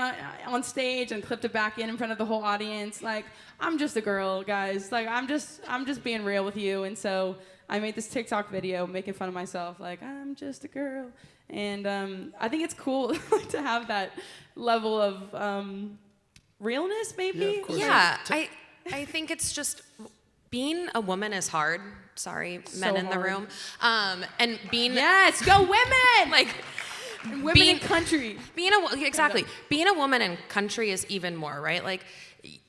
Speaker 3: on stage and clipped it back in front of the whole audience. Like, I'm just a girl, guys. Like, I'm just being real with you. And so I made this TikTok video making fun of myself. Like, I'm just a girl. And I think it's cool to have that level of realness, maybe.
Speaker 6: Yeah, of course.
Speaker 9: Yeah, I think it's just being a woman is hard. Sorry, men in the
Speaker 3: hard.
Speaker 9: room. And being
Speaker 3: Yes, go women!
Speaker 9: like
Speaker 3: And women
Speaker 9: being-
Speaker 3: in country.
Speaker 9: being being a woman in country is even more, right? Like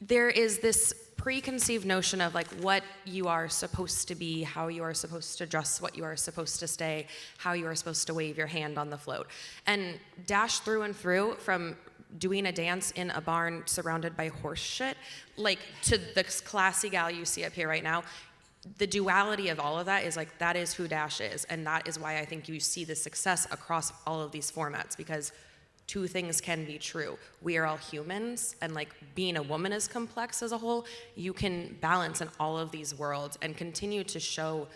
Speaker 9: there is this preconceived notion of like what you are supposed to be, how you are supposed to dress, what you are supposed to say, how you are supposed to wave your hand on the float. And Dash through and through, from doing a dance in a barn surrounded by horse shit, like to the classy gal you see up here right now, the duality of all of that is like, that is who Dash is. And that is why I think you see the success across all of these formats, because two things can be true. We are all humans, and like being a woman is complex as a whole. You can balance in all of these worlds and continue to show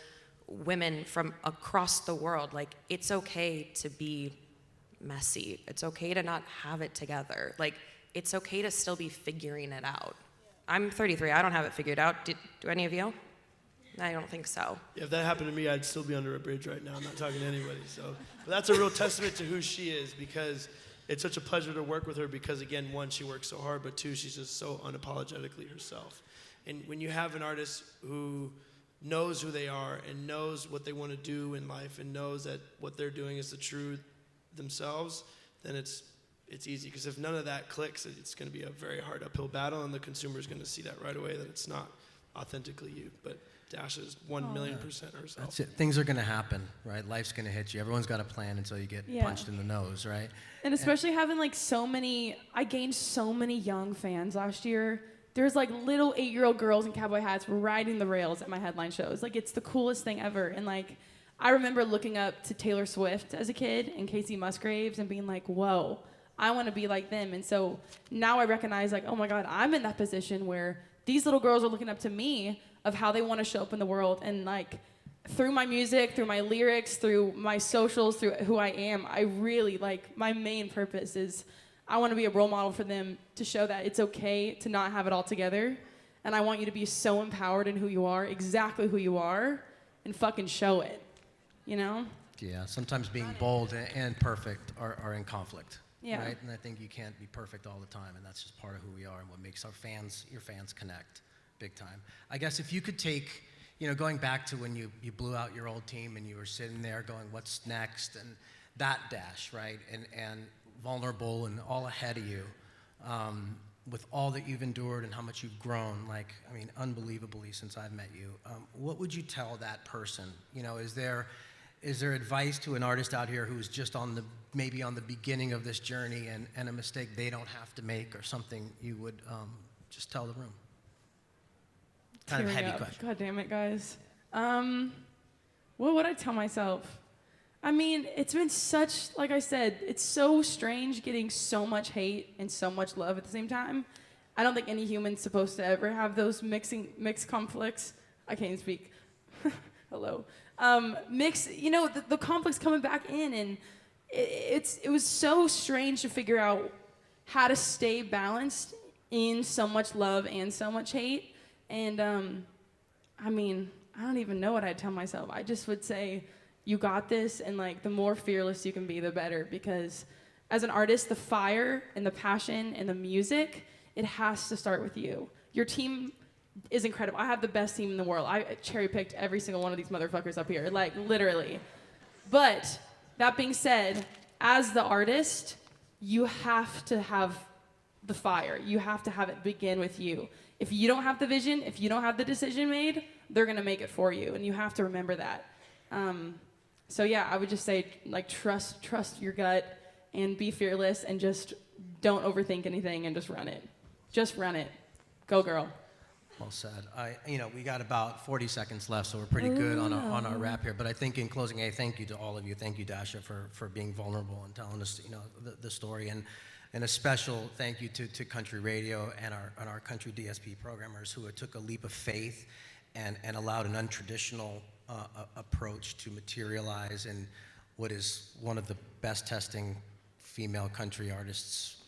Speaker 9: women from across the world, like it's okay to be messy. It's okay to not have it together. Like it's okay to still be figuring it out. I'm 33, I don't have it figured out. Do any of you? I don't think so.
Speaker 6: Yeah, if that happened to me, I'd still be under a bridge right now. I'm not talking to anybody. So, but that's a real testament to who she is, because it's such a pleasure to work with her, because again, one, she works so hard, but two, she's just so unapologetically herself. And when you have an artist who knows who they are and knows what they want to do in life and knows that what they're doing is the truth themselves, then it's easy. Because if none of that clicks, it's going to be a very hard uphill battle, and the consumer is going to see that right away, that it's not authentically you. But Dasha is 1,000,000% herself.
Speaker 2: That's it. Things are going to happen, right? Life's going to hit you. Everyone's got a plan until you get punched in the nose, right?
Speaker 3: And especially having like I gained so many young fans last year. There's like little 8-year-old girls in cowboy hats riding the rails at my headline shows. Like, it's the coolest thing ever. And like, I remember looking up to Taylor Swift as a kid and Casey Musgraves and being like, whoa, I want to be like them. And so now I recognize, like, oh my God, I'm in that position where these little girls are looking up to me of how they want to show up in the world. And like, through my music, through my lyrics, through my socials, through who I am, I really, like, my main purpose is I want to be a role model for them, to show that it's okay to not have it all together. And I want you to be so empowered in who you are, exactly who you are, and fucking show it, you know?
Speaker 2: Yeah, sometimes being bold and perfect are in conflict.
Speaker 3: Yeah.
Speaker 2: Right? And I think you can't be perfect all the time, and that's just part of who we are and what makes your fans connect big time. I guess if you could take, going back to when you blew out your old team and you were sitting there going, what's next? And that Dash, right? And vulnerable and all ahead of you, with all that you've endured and how much you've grown, like, I mean, unbelievably since I've met you. What would you tell that person? Is there advice to an artist out here who's just maybe on the beginning of this journey and a mistake they don't have to make, or something you would just tell the room? Kind of
Speaker 3: Tearing
Speaker 2: heavy
Speaker 3: up.
Speaker 2: question.
Speaker 3: God damn it, guys. What would I tell myself? I mean, it's been such, like I said, it's so strange getting so much hate and so much love at the same time. I don't think any human's supposed to ever have those mixed conflicts. I can't even speak. Hello. The conflicts coming back in, and it was so strange to figure out how to stay balanced in so much love and so much hate. And I mean, I don't even know what I'd tell myself. I just would say, you got this, and like, the more fearless you can be, the better. Because as an artist, the fire and the passion and the music, it has to start with you. Your team is incredible. I have the best team in the world. I cherry-picked every single one of these motherfuckers up here, like, literally. But that being said, as the artist, you have to have the fire. You have to have it begin with you. If you don't have the vision, if you don't have the decision made, they're gonna make it for you, and you have to remember that. So yeah, I would just say, like, trust your gut and be fearless, and just don't overthink anything and just run it. just run it. Go, girl.
Speaker 2: Well said. We got about 40 seconds left, so we're pretty good on our wrap here. But I think in closing, thank you to all of you. Thank you, Dasha, for being vulnerable and telling us, the story. And a special thank you to Country Radio and our Country DSP programmers who took a leap of faith and allowed an untraditional approach to materialize in what is one of the best testing female country artists.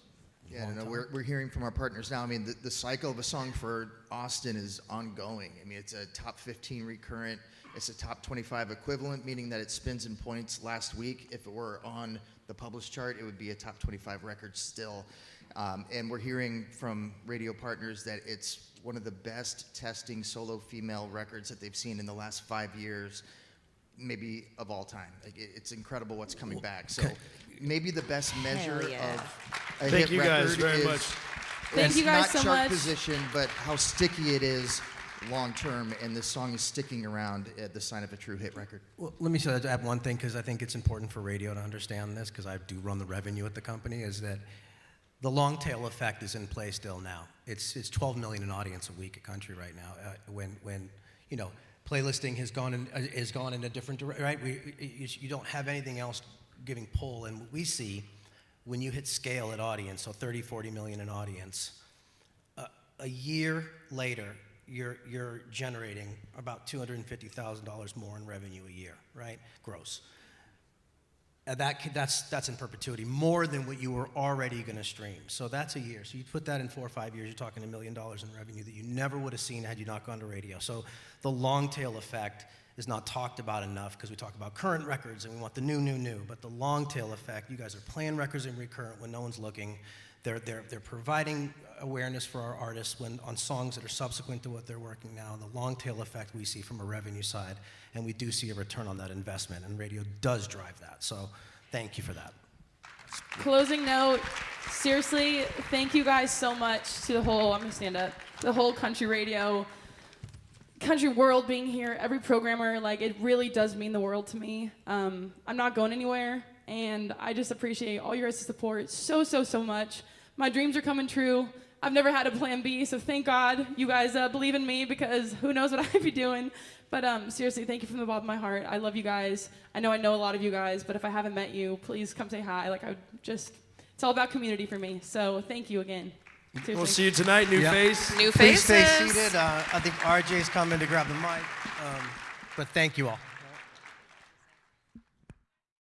Speaker 8: Yeah, no, we're hearing from our partners now. I mean, the cycle of a song for Austin is ongoing. I mean, it's a top 15 recurrent. It's a top 25 equivalent, meaning that it spins in points last week. If it were on the published chart, it would be a top 25 record still. And we're hearing from radio partners that it's one of the best testing solo female records that they've seen in the last 5 years, maybe of all time. Like, it's incredible what's coming back. So maybe the best measure
Speaker 4: Hell yeah.
Speaker 8: of a
Speaker 6: Thank
Speaker 8: hit
Speaker 6: you guys
Speaker 8: record
Speaker 6: very
Speaker 8: is
Speaker 6: much.
Speaker 3: Thank you guys
Speaker 8: not
Speaker 3: so
Speaker 8: chart
Speaker 3: much.
Speaker 8: position, but how sticky it is long term, and this song is sticking around at the sign of a true hit record.
Speaker 2: Well, let me add one thing, because I think it's important for radio to understand this, because I do run the revenue at the company, is that the long tail effect is in play still now. It's 12 million in audience a week at country right now. When playlisting has gone in a different direction, right? You don't have anything else giving pull, and what we see when you hit scale at audience, so 30, 40 million in audience, a year later, you're generating about $250,000 more in revenue a year, right? Gross. That's in perpetuity, more than what you were already going to stream. So that's a year. So you put that in 4 or 5 years, you're talking $1 million in revenue that you never would have seen had you not gone to radio. So the long tail effect is not talked about enough, because we talk about current records and we want the new. But the long tail effect, you guys are playing records in recurrent when no one's looking. They're providing awareness for our artists on songs that are subsequent to what they're working now. The long tail effect we see from a revenue side, and we do see a return on that investment, and radio does drive that. So thank you for that.
Speaker 3: Closing note, seriously, thank you guys so much to the whole country radio, country world being here, every programmer. Like, it really does mean the world to me. I'm not going anywhere, and I just appreciate all your guys' support so much. My dreams are coming true. I've never had a plan B, so thank God you guys believe in me, because who knows what I'd be doing. But seriously, thank you from the bottom of my heart. I love you guys. I know a lot of you guys, but if I haven't met you, please come say hi. It's all about community for me. So thank you again. Seriously.
Speaker 6: We'll see you tonight, New Face.
Speaker 9: New
Speaker 2: Please
Speaker 9: faces.
Speaker 2: stay seated. I think RJ's coming to grab the mic. But thank you all.